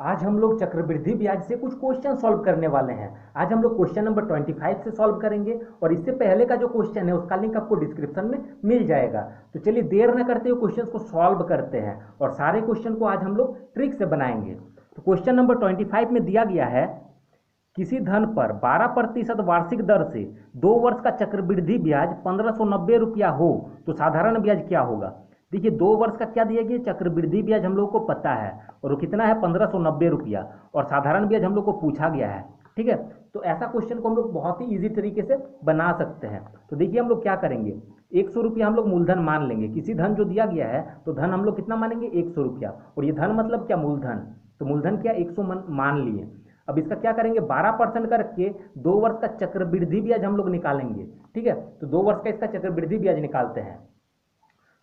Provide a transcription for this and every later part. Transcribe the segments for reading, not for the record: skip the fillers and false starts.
आज हम लोग चक्रवृद्धि ब्याज से कुछ क्वेश्चन सॉल्व करने वाले हैं। आज हम लोग क्वेश्चन नंबर 25 से सॉल्व करेंगे और इससे पहले का जो क्वेश्चन है उसका लिंक आपको डिस्क्रिप्शन में मिल जाएगा। तो चलिए देर न करते हुए क्वेश्चन को सॉल्व करते हैं और सारे क्वेश्चन को आज हम लोग ट्रिक से बनाएंगे। तो क्वेश्चन नंबर 25 में दिया गया है, किसी धन पर 12% वार्षिक दर से 2 वर्ष का चक्रवृद्धि ब्याज 1590 रुपया हो तो साधारण ब्याज क्या होगा। देखिए 2 वर्ष का क्या दिया गया, चक्रवृद्धि ब्याज हम लोग को पता है और वो कितना है 1590 रुपया, और साधारण ब्याज हम लोग को पूछा गया है। ठीक है, तो ऐसा क्वेश्चन को हम लोग बहुत ही ईजी तरीके से बना सकते हैं। तो देखिए हम लोग क्या करेंगे, 100 रुपया हम लोग मूलधन मान लेंगे। किसी धन जो दिया गया है तो धन हम लोग कितना मानेंगे, 100 रुपया, और ये धन मतलब क्या, मूलधन। तो मूलधन क्या 100 मान लिए। अब इसका क्या करेंगे, 12% करके 2 वर्ष का चक्रवृद्धि ब्याज हम लोग निकालेंगे। ठीक है, तो 2 वर्ष का इसका चक्रवृद्धि ब्याज निकालते हैं।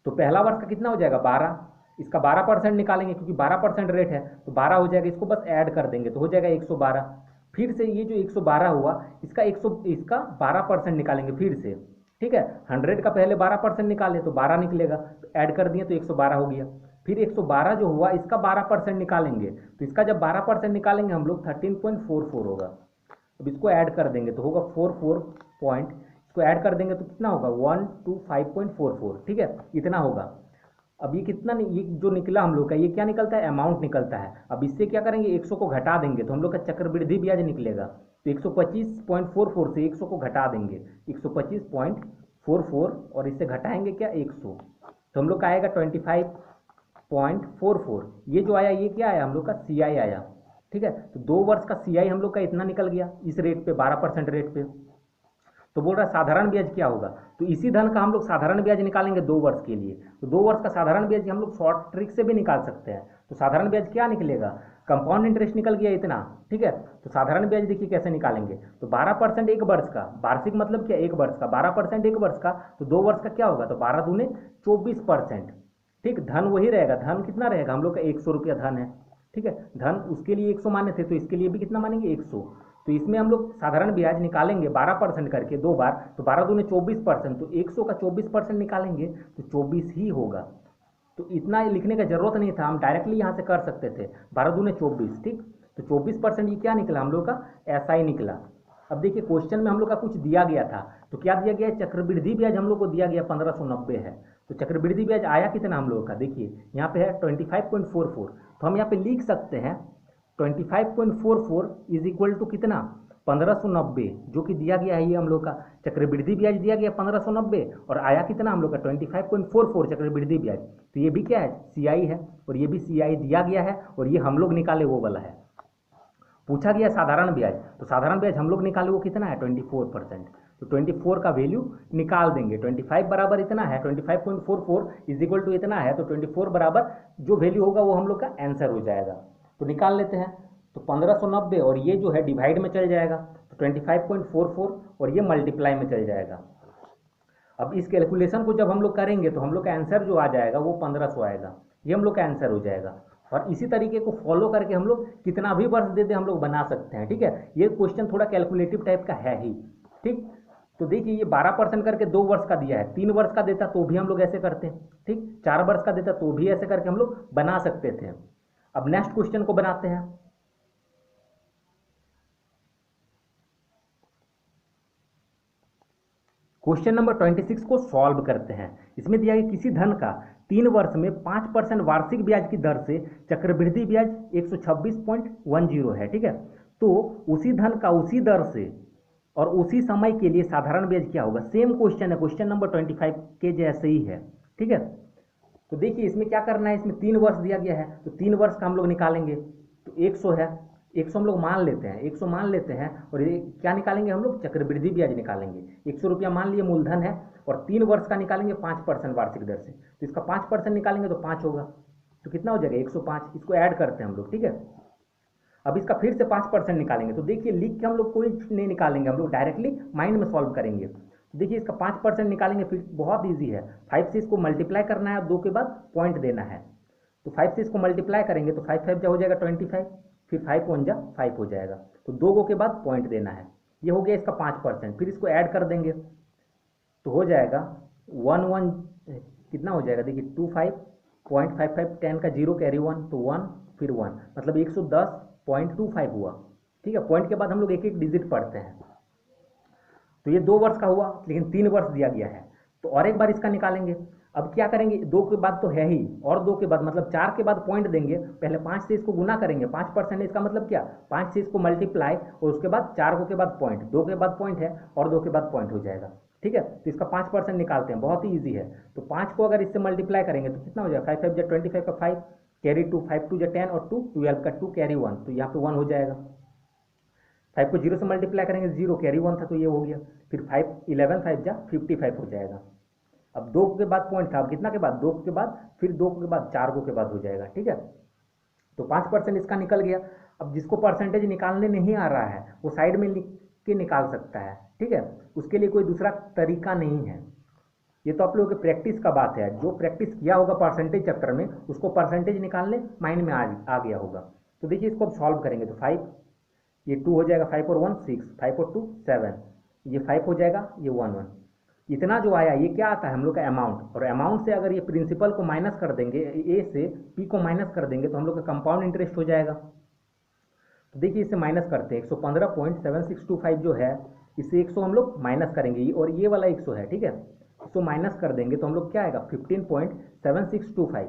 तो पहला वर्ष का कितना हो जाएगा 12, इसका 12% निकालेंगे क्योंकि 12% रेट है, तो 12 हो जाएगा, इसको बस ऐड कर देंगे तो हो जाएगा 112। फिर से ये जो 112 हुआ इसका 12% निकालेंगे फिर से। ठीक है, 100 का पहले 12% निकाले तो 12 निकलेगा, तो ऐड कर दिए तो 112 हो गया। फिर 112 जो हुआ इसका 12% निकालेंगे, तो इसका जब 12% निकालेंगे हम लोग 13.44 होगा। अब इसको ऐड कर देंगे तो होगा 44 पॉइंट, इसको ऐड कर देंगे तो कितना होगा 125.44। ठीक है, इतना होगा। अब ये कितना ये जो निकला हम लोग का, ये क्या निकलता है, अमाउंट निकलता है। अब इससे क्या करेंगे, 100 को घटा देंगे तो हम लोग का चक्रवृद्धि ब्याज निकलेगा। तो 125.44 से 100 को घटा देंगे, 125.44, और इससे घटाएंगे क्या 100, तो हम लोग का आएगा 25.44। ये जो आया ये क्या आया, हम लोग का सी आई आया। ठीक है, तो 2 वर्ष का सी आई हम लोग का इतना निकल गया इस रेट पे, 12% रेट पे। तो बोल रहा है साधारण ब्याज क्या होगा, तो इसी धन का हम लोग साधारण ब्याज निकालेंगे 2 वर्ष के लिए। तो 2 वर्ष का साधारण ब्याज हम लोग शॉर्ट ट्रिक से भी निकाल सकते हैं। तो साधारण ब्याज क्या निकलेगा, कंपाउंड इंटरेस्ट निकल गया इतना। ठीक है, तो साधारण ब्याज देखिए कैसे निकालेंगे, तो 12% 1 वर्ष का, वार्षिक मतलब क्या 1 वर्ष का, 12% 1 वर्ष का, तो 2 वर्ष का क्या होगा, तो 12 दूने 24%। ठीक, धन वही रहेगा, धन कितना रहेगा हम लोग का 100 रुपया धन है। ठीक है, धन उसके लिए 100 माने थे तो इसके लिए भी कितना मानेंगे 100। तो इसमें हम लोग साधारण ब्याज निकालेंगे 12% करके 2 बार, तो 12 दूने 24%, तो 100 का 24% निकालेंगे तो 24 ही होगा। तो इतना लिखने का जरूरत नहीं था, हम डायरेक्टली यहाँ से कर सकते थे, 12 दूने 24। ठीक, तो 24% ये क्या निकला हम लोग का, ऐसा ही निकला। अब देखिए क्वेश्चन में हम लोग का कुछ दिया गया था, तो क्या दिया गया है, चक्रवृद्धि ब्याज हम लोग को दिया गया 1590 है। तो चक्रवृद्धि ब्याज आया कितना हम लोग का, देखिए यहाँ पे है 25.44, तो हम यहाँ पे लिख सकते हैं 25.44 इज इक्वल टू कितना 1590, जो कि दिया गया है ये हम लोग का चक्रवृद्धि ब्याज दिया गया 1590, और आया कितना हम लोग का 25.44 चक्रवृद्धि ब्याज। तो ये भी क्या है, सीआई है, और ये भी सीआई दिया गया है, और ये हम लोग निकाले वो वाला है। पूछा गया साधारण ब्याज, तो साधारण ब्याज हम लोग निकाले वो कितना है 24%। तो 24 का वैल्यू निकाल देंगे, 25 बराबर इतना है, 25.44 इज इक्वल टू इतना है, तो 24 बराबर जो वैल्यू होगा वो हम लोग का आंसर हो जाएगा। तो निकाल लेते हैं, तो 1590 और ये जो है डिवाइड में चल जाएगा, तो 25.44 और ये मल्टीप्लाई में चल जाएगा। अब इस कैलकुलेशन को जब हम लोग करेंगे तो हम लोग का आंसर जो आ जाएगा वो 1500 आएगा, ये हम लोग का आंसर हो जाएगा। और इसी तरीके को फॉलो करके हम लोग कितना भी वर्ष दे दे हम लोग बना सकते हैं। ठीक है, ये क्वेश्चन थोड़ा कैलकुलेटिव टाइप का है ही। ठीक, तो देखिए ये 12% करके 2 वर्ष का दिया है, 3 वर्ष का देता तो भी हम लोग ऐसे करते हैं। ठीक, 4 वर्ष का देता तो भी ऐसे करके हम लोग बना सकते थे। अब नेक्स्ट क्वेश्चन को बनाते हैं। क्वेश्चन नंबर 26 को सॉल्व करते हैं। इसमें दिया गया किसी धन का 3 वर्ष में 5% वार्षिक ब्याज की दर से चक्रवृद्धि ब्याज 126.10 है। ठीक है, तो उसी धन का उसी दर से और उसी समय के लिए साधारण ब्याज क्या होगा। सेम क्वेश्चन है, क्वेश्चन नंबर 25 के जैसे ही है। ठीक है, तो देखिए इसमें क्या करना है, इसमें 3 वर्ष दिया गया है तो 3 वर्ष का हम लोग निकालेंगे, तो 100 है, 100 हम लोग मान लेते हैं, 100 मान लेते हैं, और ये क्या निकालेंगे हम लोग, चक्रवृद्धि ब्याज निकालेंगे। 100 रुपया मान लिए मूलधन है, और 3 वर्ष का निकालेंगे 5% वार्षिक दर से, तो इसका 5% निकालेंगे तो 5 होगा, तो कितना हो जाएगा 105। इसको ऐड करते हैं हम लोग। ठीक है, अब इसका फिर से 5% निकालेंगे, तो देखिए लिख के हम लोग कोई नहीं निकालेंगे, हम लोग डायरेक्टली माइंड में सॉल्व करेंगे। देखिए इसका 5% निकालेंगे, फिर बहुत ईजी है, 5 से इसको मल्टीप्लाई करना है, 2 के बाद पॉइंट देना है। तो 5 से इसको मल्टीप्लाई करेंगे तो 5 5 जा हो जाएगा 25, फिर 5 1 जा 5 हो जाएगा, तो 2 के बाद पॉइंट देना है। ये हो गया इसका 5%, फिर इसको ऐड कर देंगे तो हो जाएगा 1 1 कितना हो जाएगा, देखिए 25.55, 10 का 0 कैरी 1, तो 1 फिर 1, मतलब 110.25 हुआ। ठीक है, पॉइंट के बाद हम लोग एक एक डिजिट पढ़ते हैं। तो ये 2 वर्ष का हुआ, लेकिन 3 वर्ष दिया गया है। तो और एक बार इसका निकालेंगे। अब क्या करेंगे, 2 के बाद तो है ही, और 2 के बाद मतलब 4 के बाद पॉइंट देंगे। पहले 5 से इसको गुना करेंगे, 5% इसका मतलब क्या, 5 से इसको मल्टीप्लाई, और उसके बाद 4 के बाद पॉइंट, 2 के बाद पॉइंट है और 2 के बाद पॉइंट हो जाएगा। ठीक है, तो इसका 5% निकालते हैं, बहुत ही ईजी है। तो 5 को अगर इससे मल्टीप्लाई करेंगे तो कितना हो जाएगा, 5 5 जा 25 का 5, कैरी 2, 5 2 जा 10 और 2 12 का 2 कैरी 1, तो यहाँ पे 1 हो जाएगा। 5 को 0 से मल्टीप्लाई करेंगे, 0 कैरी 1 था तो ये हो गया। फिर 5 11 5 जा 55 हो जाएगा। अब 2 के बाद पॉइंट था, अब कितना के बाद, 2 के बाद, फिर 2 के बाद 4 के बाद हो जाएगा। ठीक है, तो 5% इसका निकल गया। अब जिसको परसेंटेज निकालने नहीं आ रहा है वो साइड में लिख के निकाल सकता है। ठीक है, उसके लिए कोई दूसरा तरीका नहीं है। ये तो आप लोगों के प्रैक्टिस का बात है, जो प्रैक्टिस किया होगा परसेंटेज चैप्टर में उसको परसेंटेज निकालने माइंड में आ गया होगा। तो देखिए इसको अब सॉल्व करेंगे तो 5, ये 2 हो जाएगा, 5 और 1 6, 5 और 2 7, ये 5 हो जाएगा, ये 1 1। इतना जो आया ये क्या आता है हम लोग का अमाउंट, और अमाउंट से अगर ये प्रिंसिपल को माइनस कर देंगे, ए से पी को माइनस कर देंगे तो हम लोग का कंपाउंड इंटरेस्ट हो जाएगा। तो देखिए इसे माइनस करते हैं, 115.7625 जो है, इससे 100 हम लोग माइनस करेंगे, और ये वाला 100 है। ठीक है, इसको माइनस कर देंगे तो हम लोग क्या आएगा, 15.7625।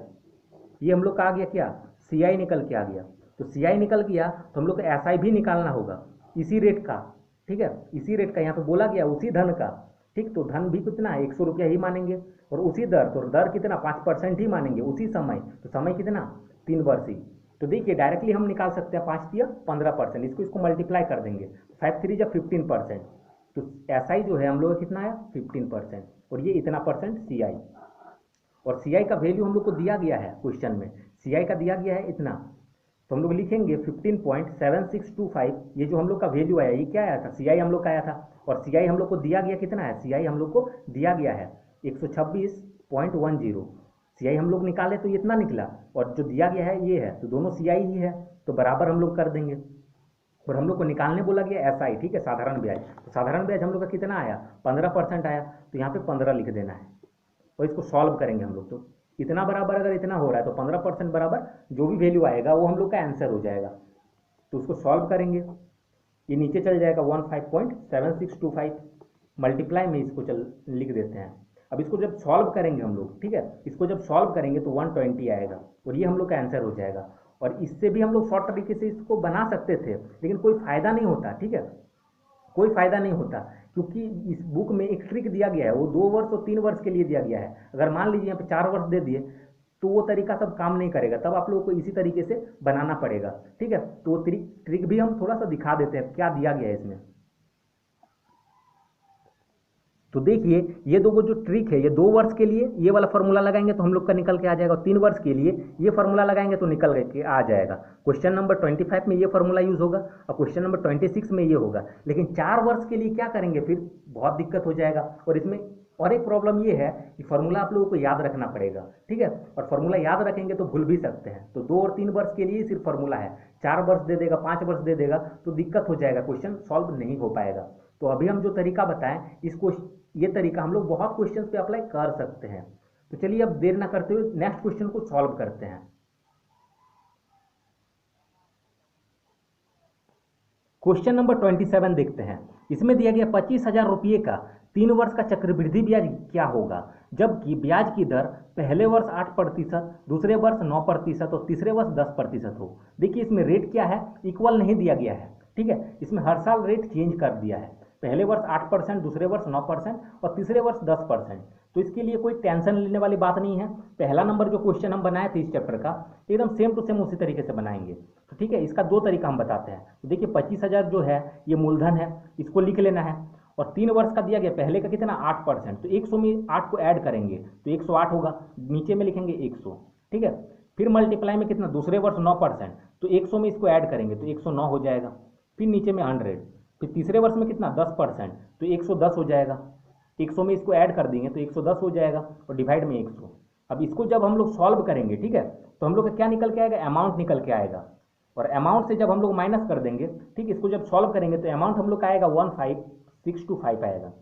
ये हम लोग का आ गया क्या, सी आई निकल के आ गया। तो सी आई निकल गया तो हम लोग को एस आई भी निकालना होगा इसी रेट का। ठीक है, इसी रेट का यहाँ पे बोला गया, उसी धन का। ठीक, तो धन भी कितना है, 100 रुपया ही मानेंगे, और उसी दर, तो दर कितना, 5% ही मानेंगे, उसी समय, तो समय कितना, 3 वर्ष ही। तो देखिए डायरेक्टली हम निकाल सकते हैं, 5 दिया 15%, इसको मल्टीप्लाई कर देंगे, 5 3 जा 15%। तो एस आई जो है हम लोग का कितना आया, 15%, और ये इतना परसेंट सी आई। और सी आई का वैल्यू हम लोग को दिया गया है क्वेश्चन में, सी आई का दिया गया है इतना। तो हम लोग लिखेंगे 15.7625, ये जो हम लोग का वैल्यू आया, ये क्या आया था, सी आई हम लोग का आया था। और सी आई हम लोग को दिया गया कितना है, सी आई हम लोग को दिया गया है 126.10। सी आई हम लोग निकाले तो ये इतना निकला, और जो दिया गया है ये है, तो दोनों सी आई ही है, तो बराबर हम लोग कर देंगे। और हम लोग को निकालने बोला गया एस आई। ठीक है, साधारण ब्याज, तो साधारण ब्याज हम लोग का कितना आया, 15% आया, तो यहाँ पे 15 लिख देना है, और इसको सॉल्व करेंगे हम लोग। तो इतना बराबर अगर इतना हो रहा है तो 15% बराबर जो भी वैल्यू आएगा वो हम लोग का आंसर हो जाएगा। तो उसको सॉल्व करेंगे, ये नीचे चल जाएगा 15.7625, मल्टीप्लाई में इसको लिख देते हैं। अब इसको जब सॉल्व करेंगे हम लोग, ठीक है, इसको जब सॉल्व करेंगे तो 120 आएगा, और ये हम लोग का आंसर हो जाएगा। और इससे भी हम लोग शॉर्ट तरीके से इसको बना सकते थे, लेकिन कोई फायदा नहीं होता। ठीक है, कोई फायदा नहीं होता, क्योंकि इस बुक में एक ट्रिक दिया गया है, वो 2 वर्ष और 3 वर्ष के लिए दिया गया है। अगर मान लीजिए यहाँ पे 4 वर्ष दे दिए तो वो तरीका सब काम नहीं करेगा, तब आप लोगों को इसी तरीके से बनाना पड़ेगा। ठीक है, तो वो ट्रिक भी हम थोड़ा सा दिखा देते हैं क्या दिया गया है इसमें। तो देखिए ये दो जो ट्रिक है, ये 2 वर्ष के लिए ये वाला फॉर्मूला लगाएंगे तो हम लोग का निकल के आ जाएगा, और 3 वर्ष के लिए ये फॉर्मूला लगाएंगे तो निकल के आ जाएगा। क्वेश्चन नंबर 25 में ये फॉर्मूला यूज होगा, और क्वेश्चन नंबर 26 में ये होगा। लेकिन 4 वर्ष के लिए क्या करेंगे, फिर बहुत दिक्कत हो जाएगा। और इसमें और एक प्रॉब्लम ये है कि फॉर्मूला आप लोगों को याद रखना पड़ेगा। ठीक है, और फॉर्मूला याद रखेंगे तो भूल भी सकते हैं। तो 2 और 3 वर्ष के लिए सिर्फ फॉर्मूला है, 4 वर्ष दे देगा, 5 वर्ष दे देगा तो दिक्कत हो जाएगा, क्वेश्चन सॉल्व नहीं हो पाएगा। तो अभी हम जो तरीका बताएं, इसको ये तरीका हम लोग बहुत क्वेश्चन पे अप्लाई कर सकते हैं। तो चलिए अब देर ना करते हुए नेक्स्ट क्वेश्चन को सॉल्व करते हैं। क्वेश्चन नंबर 27 देखते हैं। इसमें दिया गया 25,000 रुपये का 3 वर्ष का चक्रवृद्धि ब्याज क्या होगा, जबकि ब्याज की दर पहले वर्ष 8%, दूसरे वर्ष 9% और तीसरे वर्ष 10% हो। देखिए इसमें रेट क्या है, इक्वल नहीं दिया गया है। ठीक है, इसमें हर साल रेट चेंज कर दिया है, पहले वर्ष 8%, दूसरे वर्ष 9% और तीसरे वर्ष 10%। तो इसके लिए कोई टेंशन लेने वाली बात नहीं है। पहला नंबर जो क्वेश्चन हम बनाए थे इस चैप्टर का, एकदम सेम टू सेम उसी तरीके से बनाएंगे। तो ठीक है, इसका 2 तरीका हम बताते हैं। तो देखिए 25,000 जो है ये मूलधन है, इसको लिख लेना है, और 3 वर्ष का दिया गया, पहले का कितना 8%, तो 100 में 8 को ऐड करेंगे तो 108 होगा, नीचे में लिखेंगे 100। ठीक है, फिर मल्टीप्लाई में कितना, दूसरे वर्ष 9%, तो 100 में इसको ऐड करेंगे तो 109 हो जाएगा, फिर नीचे में 100, फिर तीसरे वर्ष में कितना 10%, तो 110 हो जाएगा, 100 में इसको ऐड कर देंगे तो 110 हो जाएगा, और डिवाइड में 100। अब इसको जब हम लोग सॉल्व करेंगे, ठीक है, तो हम लोग का क्या निकल के आएगा, अमाउंट निकल के आएगा। और अमाउंट से जब हम लोग माइनस कर देंगे, ठीक, इसको जब सॉल्व करेंगे तो अमाउंट हम लोग का आएगा 15,625 आएगा।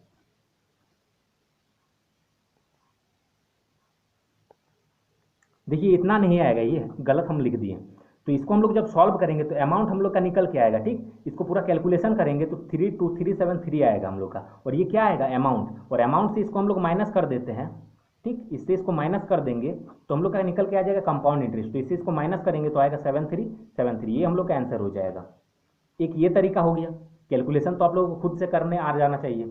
देखिए इतना नहीं आएगा, ये गलत हम लिख दिए। तो इसको हम लोग जब सॉल्व करेंगे तो अमाउंट हम लोग का निकल के आएगा, ठीक। इसको पूरा कैलकुलेशन करेंगे तो 32373 आएगा हम लोग का, और ये क्या आएगा अमाउंट, और अमाउंट से इसको हम लोग माइनस कर देते हैं, ठीक। इससे इसको माइनस कर देंगे तो हम लोग का निकल के आ जाएगा कंपाउंड इंटरेस्ट, तो इससे इसको माइनस करेंगे तो आएगा 7373, ये हम लोग का आंसर हो जाएगा। एक ये तरीका हो गया, कैलकुलेशन तो आप लोगों को खुद से करने आ जाना चाहिए।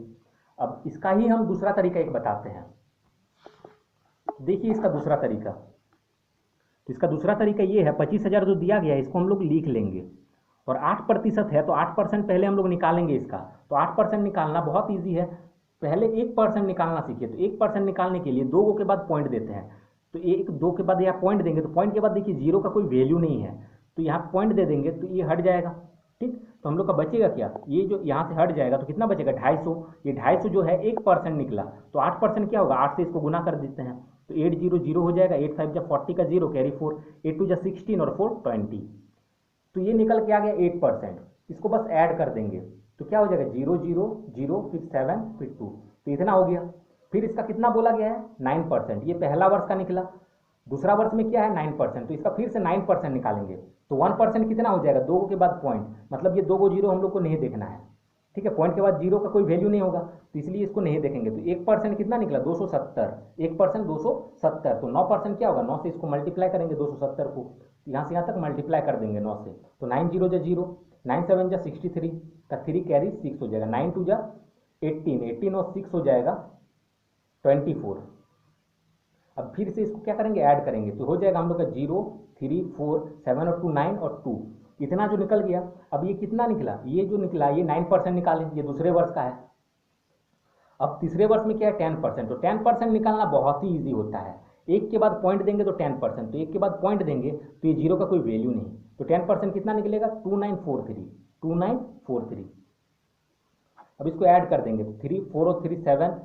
अब इसका ही हम दूसरा तरीका एक बताते हैं। देखिए इसका दूसरा तरीका, तो इसका दूसरा तरीका ये है, 25,000 जो दिया गया है इसको हम लोग लिख लेंगे, और 8% है तो 8% पहले हम लोग निकालेंगे इसका। तो 8% निकालना बहुत ईजी है, पहले 1% निकालना सीखिए। तो 1% निकालने के लिए 2 के बाद पॉइंट देते हैं, तो 1 2 के बाद यहाँ पॉइंट देंगे, तो पॉइंट के बाद देखिए जीरो का कोई वैल्यू नहीं है, तो यहाँ पॉइंट दे देंगे तो ये हट जाएगा, ठीक। तो हम लोग का बचेगा क्या, ये जो यहाँ से हट जाएगा तो कितना बचेगा 250, ये 250 जो है 1% निकला, तो 8% क्या होगा, 8 से इसको गुना कर देते हैं तो 800 हो जाएगा, 8 5 जब 40 का 0 कैरी 4, 8 2 16 और 4 20, तो ये निकल के आ गया 8%। इसको बस ऐड कर देंगे तो क्या हो जाएगा 0 0 0 फिर 7 फिर 2, तो इतना हो गया। फिर इसका कितना बोला गया है 9%, ये पहला वर्ष का निकला। दूसरा वर्ष में क्या है 9%, तो इसका फिर से 9% निकालेंगे तो 1% कितना हो जाएगा, 2 के बाद पॉइंट, मतलब ये 2 जीरो हम लोग को नहीं देखना है, ठीक है। पॉइंट के बाद जीरो का कोई वैल्यू नहीं होगा तो इसलिए इसको नहीं देखेंगे। तो 1% कितना निकला 270, 1% 270, तो 9% क्या होगा, 9 से इसको मल्टीप्लाई करेंगे 270 को, यहाँ से यहाँ तक मल्टीप्लाई कर देंगे 9 से, तो 9 0 जा 0, 9 7 जा 63 का 3 कैरी 6 हो जाएगा, 9 2 जा 18, 18 और 6 हो जाएगा 24। अब फिर से इसको क्या करेंगे ऐड करेंगे तो हो जाएगा हम लोग का 0 3 4 7 और 2 9 और 2, इतना जो निकल गया। अब ये कितना निकला, ये जो निकला ये 9% निकालें, ये दूसरे वर्ष का है। अब तीसरे वर्ष में क्या है 10%, तो 10% निकालना बहुत ही ईजी होता है, एक के बाद पॉइंट देंगे तो 10%, तो एक के बाद पॉइंट देंगे तो ये जीरो का कोई वैल्यू नहीं, तो 10% कितना निकलेगा 2943, 2943। अब इसको ऐड कर देंगे तो 3 4 और 3 7,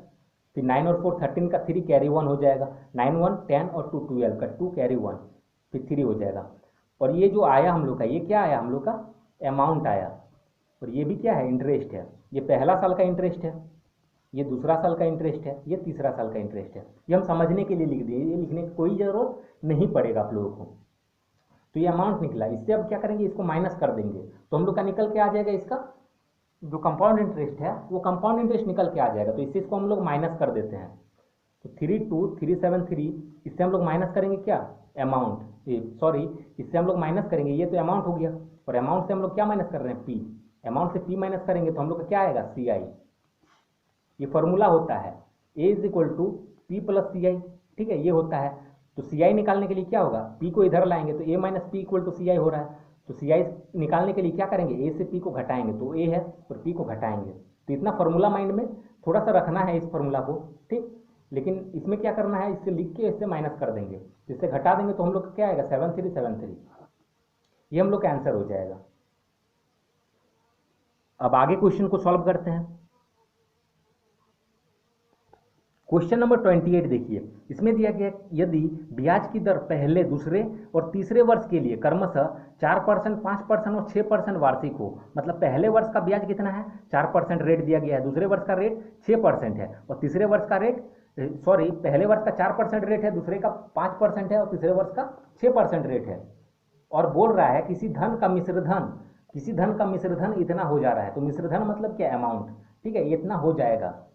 फिर 9 और 4 13 का 3 कैरी 1 हो जाएगा, 9 1 10 और 2 12 का 2 कैरी 1 फिर 3 हो जाएगा। और ये जो आया हम लोग का, ये क्या आया हम लोग का अमाउंट आया, और ये भी क्या है इंटरेस्ट है, ये पहला साल का इंटरेस्ट है, ये दूसरा साल का इंटरेस्ट है, ये तीसरा साल का इंटरेस्ट है। ये हम समझने के लिए लिख दिए, ये लिखने की कोई ज़रूरत नहीं पड़ेगा आप लोगों को। तो ये अमाउंट निकला, इससे अब क्या करेंगे इसको माइनस कर देंगे तो हम लोग का निकल के आ जाएगा इसका जो कंपाउंड इंटरेस्ट है, वो कंपाउंड इंटरेस्ट निकल के आ जाएगा। तो इससे इसको हम लोग माइनस कर देते हैं, तो 32373, इससे हम लोग माइनस करेंगे क्या अमाउंट, सॉरी इससे हम लोग माइनस करेंगे, ये तो अमाउंट हो गया, और अमाउंट से हम लोग क्या माइनस कर रहे हैं पी, अमाउंट से पी माइनस करेंगे तो हम लोग का क्या आएगा सी आई। ये फॉर्मूला होता है A is equal to P plus C I, ठीक है, ये होता है। तो सी आई निकालने के लिए क्या होगा, पी को इधर लाएंगे तो ए माइनस पी इक्वल टू सी आई हो रहा है, तो सी आई निकालने के लिए क्या करेंगे ए से पी को घटाएंगे तो ए है, और पी को घटाएंगे। तो इतना फॉर्मूला माइंड में थोड़ा सा रखना है इस फॉर्मूला को, ठीक। लेकिन इसमें क्या करना है, इससे लिख के इससे माइनस कर देंगे, इससे घटा देंगे तो हम लोग का क्या आएगा 7373, ये हम लोग का आंसर हो जाएगा। अब आगे क्वेश्चन को सॉल्व करते हैं। क्वेश्चन नंबर 28 देखिए, इसमें दिया गया यदि ब्याज की दर पहले दूसरे और तीसरे वर्ष के लिए क्रमशः 4%, 5% और 6% वार्षिक हो, मतलब पहले वर्ष का ब्याज कितना है 4% रेट दिया गया है, दूसरे वर्ष का रेट 6% है, और तीसरे वर्ष का रेट सॉरी पहले वर्ष का 4% रेट है, दूसरे का 5% है, और तीसरे वर्ष का 6% रेट है। और बोल रहा है किसी धन का मिश्र धन, किसी धन का मिश्र धन इतना हो जा रहा है, तो मिश्र धन मतलब क्या अमाउंट, ठीक है, इतना हो जाएगा।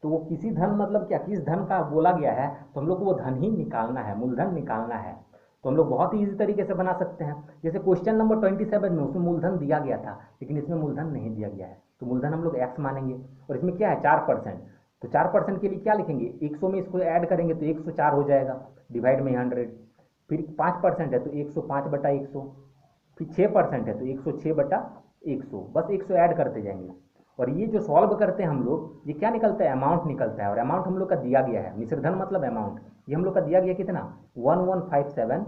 तो वो किसी धन मतलब क्या, किस धन का बोला गया है, तो हम लोग को वो धन ही निकालना है, मूलधन निकालना है। तो हम लोग बहुत ही ईजी तरीके से बना सकते हैं। जैसे क्वेश्चन नंबर 27 में उसमें मूलधन दिया गया था, लेकिन इसमें मूलधन नहीं दिया गया है, तो मूलधन हम लोग एक्स मानेंगे। और इसमें क्या है 4%, तो 4% के लिए क्या लिखेंगे 100 में इसको ऐड करेंगे तो 104 हो जाएगा, डिवाइड में 100। फिर 5% है तो 105/100, फिर 6% है तो 106/100, बस 100 ऐड करते जाएंगे। और ये जो सॉल्व करते हैं हम लोग, ये क्या निकलता है अमाउंट निकलता है, और अमाउंट हम लोग का दिया गया है, मिश्रधन मतलब अमाउंट, ये हम लोग का दिया गया कितना 1157,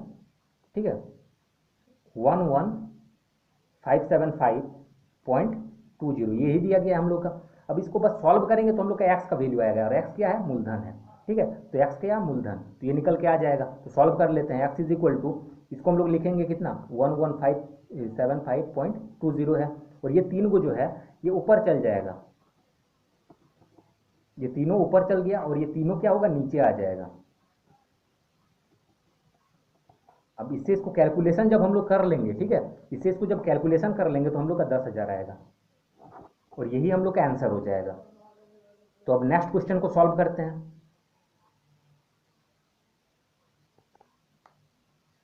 ठीक है 11575.20, यही दिया गया है हम लोग का। अब इसको बस सॉल्व करेंगे तो हम लोग का एक्स का वैल्यू आएगा, और एक्स क्या है मूलधन है, ठीक है, तो एक्स क्या है मूलधन, तो ये निकल के आ जाएगा। तो सॉल्व कर लेते हैं, एक्स इज इक्वल टू, इसको हम लोग लिखेंगे कितना 11575.20 है, और ये तीन को जो है ये ऊपर चल जाएगा, ये तीनों ऊपर चल गया, और ये तीनों क्या होगा नीचे आ जाएगा। अब इससे इसको कैलकुलेशन जब हम लोग कर लेंगे, ठीक है, इससे इसको जब कैलकुलेशन कर लेंगे तो हम लोग का 10,000 आएगा और यही हम लोग का आंसर हो जाएगा। तो अब नेक्स्ट क्वेश्चन को सॉल्व करते हैं।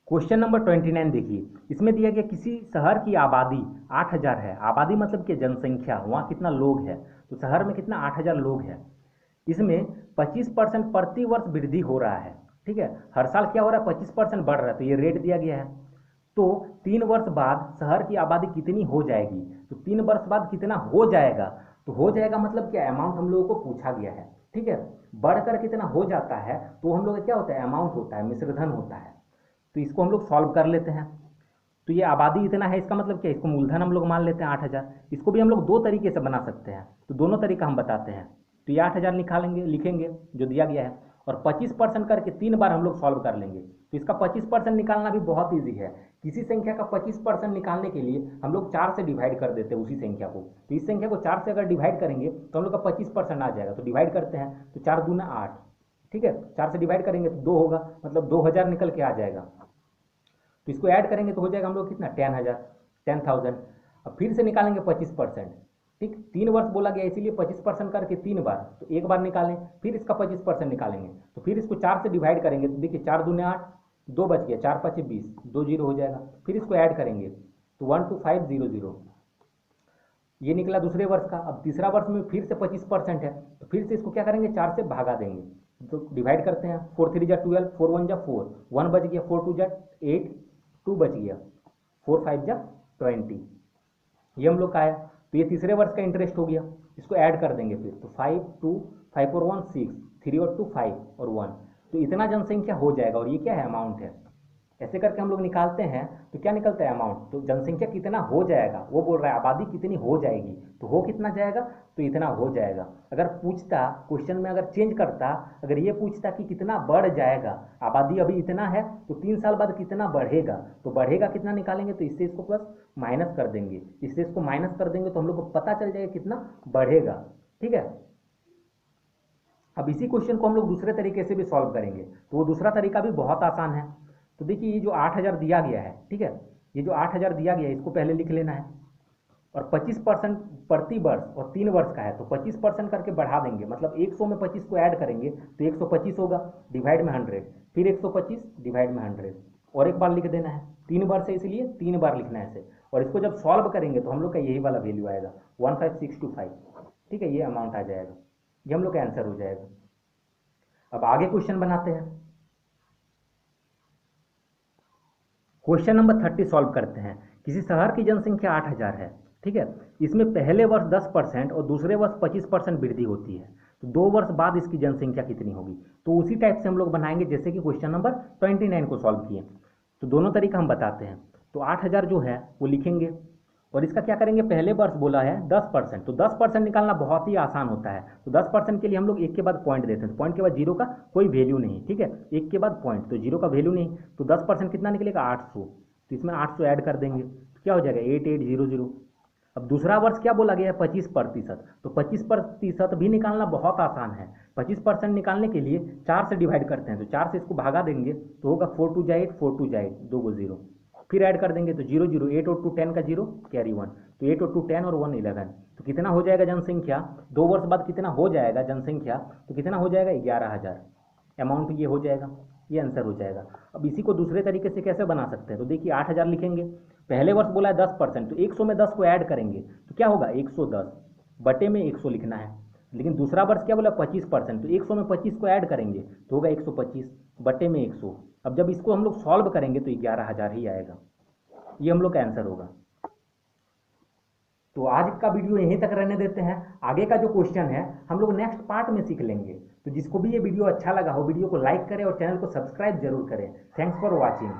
क्वेश्चन नंबर 29 देखिए, इसमें दिया गया किसी शहर की आबादी 8,000 है। आबादी मतलब कि जनसंख्या, वहाँ कितना लोग है, तो शहर में कितना 8,000 लोग है। इसमें 25% प्रति वर्ष वृद्धि हो रहा है, ठीक है, हर साल क्या हो रहा है 25% बढ़ रहा है, तो ये रेट दिया गया है। तो 3 वर्ष बाद शहर की आबादी कितनी हो जाएगी, तो 3 वर्ष बाद कितना हो जाएगा, तो हो जाएगा मतलब क्या अमाउंट हम लोगों को पूछा गया है, ठीक है। बढ़कर कितना हो जाता है तो हम लोग का क्या होता है अमाउंट होता है, मिश्रधन होता है। तो इसको हम लोग सॉल्व कर लेते हैं। तो ये आबादी इतना है, इसका मतलब क्या, इसको मूलधन हम लोग मान लेते हैं 8,000। इसको भी हम लोग दो तरीके से बना सकते हैं, तो दोनों तरीका हम बताते हैं। तो ये 8,000 निकालेंगे, लिखेंगे जो दिया गया है, और 25% करके 3 बार हम लोग सॉल्व कर लेंगे। तो इसका 25% निकालना भी बहुत ईजी है। किसी संख्या का 25% निकालने के लिए हम लोग 4 से डिवाइड कर देते हैं उसी संख्या को। तो इस संख्या को 4 से अगर डिवाइड करेंगे तो हम लोग का 25% आ जाएगा। तो डिवाइड करते हैं, तो 4 दूना 8, ठीक है, 4 से डिवाइड करेंगे तो 2 होगा, मतलब 2,000 निकल के आ जाएगा। तो इसको ऐड करेंगे तो हो जाएगा हम लोग कितना 10,000। अब फिर से निकालेंगे 25%, ठीक, 3 वर्ष बोला गया इसीलिए 25% करके 3 बार, तो एक बार निकालें, फिर इसका 25% निकालेंगे, तो फिर इसको 4 से डिवाइड करेंगे, तो देखिए 4 दूने 8, 2 बच गया, 4 5 20, 2 0 हो जाएगा। फिर इसको ऐड करेंगे तो 12500, ये निकला दूसरे वर्ष का। अब तीसरा वर्ष में फिर से 25% है, तो फिर से इसको क्या करेंगे 4 से भागा देंगे, तो डिवाइड करते हैं, 4 3 जा 12, 4 1 जा 4, 1 बच गया, 4 2 जा 8, 2 बच गया, 4 5 जा 20, ये हम लोग का आया। तो ये तीसरे वर्ष का इंटरेस्ट हो गया, इसको ऐड कर देंगे फिर, तो 5 2 5 और 1 6, 3 और 2 5 और 1, तो इतना जनसंख्या हो जाएगा। और ये क्या है अमाउंट है, ऐसे करके हम लोग निकालते हैं तो क्या निकलता है अमाउंट। तो जनसंख्या कितना हो जाएगा, वो बोल रहा है आबादी कितनी हो जाएगी, तो हो कितना जाएगा, तो इतना हो जाएगा। अगर पूछता क्वेश्चन में, अगर चेंज करता, अगर ये पूछता कि कितना बढ़ जाएगा, आबादी अभी इतना है तो 3 साल बाद कितना बढ़ेगा, तो बढ़ेगा कितना निकालेंगे, तो इससे इसको प्लस माइनस कर देंगे, इससे इसको माइनस कर देंगे तो हम लोग को पता चल जाएगा कितना बढ़ेगा, ठीक है। अब इसी क्वेश्चन को हम लोग दूसरे तरीके से भी सॉल्व करेंगे, तो वो दूसरा तरीका भी बहुत आसान है। तो देखिए ये जो 8,000 दिया गया है, ठीक है, ये जो 8,000 दिया गया है इसको पहले लिख लेना है, और 25% प्रति वर्ष और 3 वर्ष का है, तो 25% करके बढ़ा देंगे, मतलब 100 में 25 को ऐड करेंगे तो 125 होगा, डिवाइड में 100, फिर 125 डिवाइड में 100, और एक बार लिख देना है, 3 बार से इसलिए 3 बार लिखना है ऐसे। और इसको जब सॉल्व करेंगे तो हम लोग का यही वाला वैल्यू आएगा 15625, ठीक है, ये अमाउंट आ जाएगा, ये हम लोग का आंसर हो जाएगा। अब आगे क्वेश्चन बनाते हैं। क्वेश्चन नंबर 30 सॉल्व करते हैं। किसी शहर की जनसंख्या 8,000 है, ठीक है, इसमें पहले वर्ष 10% और दूसरे वर्ष 25% वृद्धि होती है, तो 2 वर्ष बाद इसकी जनसंख्या कितनी होगी। तो उसी टाइप से हम लोग बनाएंगे जैसे कि क्वेश्चन नंबर 29 को सॉल्व किए। तो दोनों तरीका हम बताते हैं। तो 8,000 जो है वो लिखेंगे, और इसका क्या करेंगे, पहले वर्ष बोला है 10%, तो 10% निकालना बहुत ही आसान होता है। तो 10% के लिए हम लोग एक के बाद पॉइंट देते हैं, तो पॉइंट के बाद जीरो का कोई वैल्यू नहीं, ठीक है, एक के बाद पॉइंट, तो जीरो का वैल्यू नहीं, तो 10% कितना निकलेगा 800, तो इसमें 800 ऐड कर देंगे, तो क्या हो जाएगा 8800। अब दूसरा वर्ष क्या बोला गया है 25%, तो 25% भी निकालना बहुत आसान है। 25% निकालने के लिए 4 से डिवाइड करते हैं, तो 4 से इसको भागा देंगे तो होगा 4 2 जा 8, 4 2 जा 8, 2 को 0, फिर ऐड कर देंगे तो 0 0, 8 और 2 10 का 0 कैरी 1, तो 8 और 2 10 और 1 11, तो कितना हो जाएगा जनसंख्या, 2 वर्ष बाद कितना हो जाएगा जनसंख्या, तो कितना हो जाएगा 11,000, अमाउंट ये हो जाएगा, ये आंसर हो जाएगा। अब इसी को दूसरे तरीके से कैसे बना सकते हैं, तो देखिए 8,000 लिखेंगे, पहले वर्ष बोला है 10%, तो 100 में 10 को ऐड करेंगे तो क्या होगा 110 बटे में 100 लिखना है। लेकिन दूसरा वर्ष क्या बोला 25%, तो 100 में 25 को ऐड करेंगे तो होगा 125 बटे में 100। अब जब इसको हम लोग सॉल्व करेंगे तो 11,000 ही आएगा, ये हम लोग का आंसर होगा। तो आज का वीडियो यहीं तक रहने देते हैं, आगे का जो क्वेश्चन है हम लोग नेक्स्ट पार्ट में सीख लेंगे। तो जिसको भी ये वीडियो अच्छा लगा हो, वीडियो को लाइक करें और चैनल को सब्सक्राइब जरूर करें। Thanks for watching.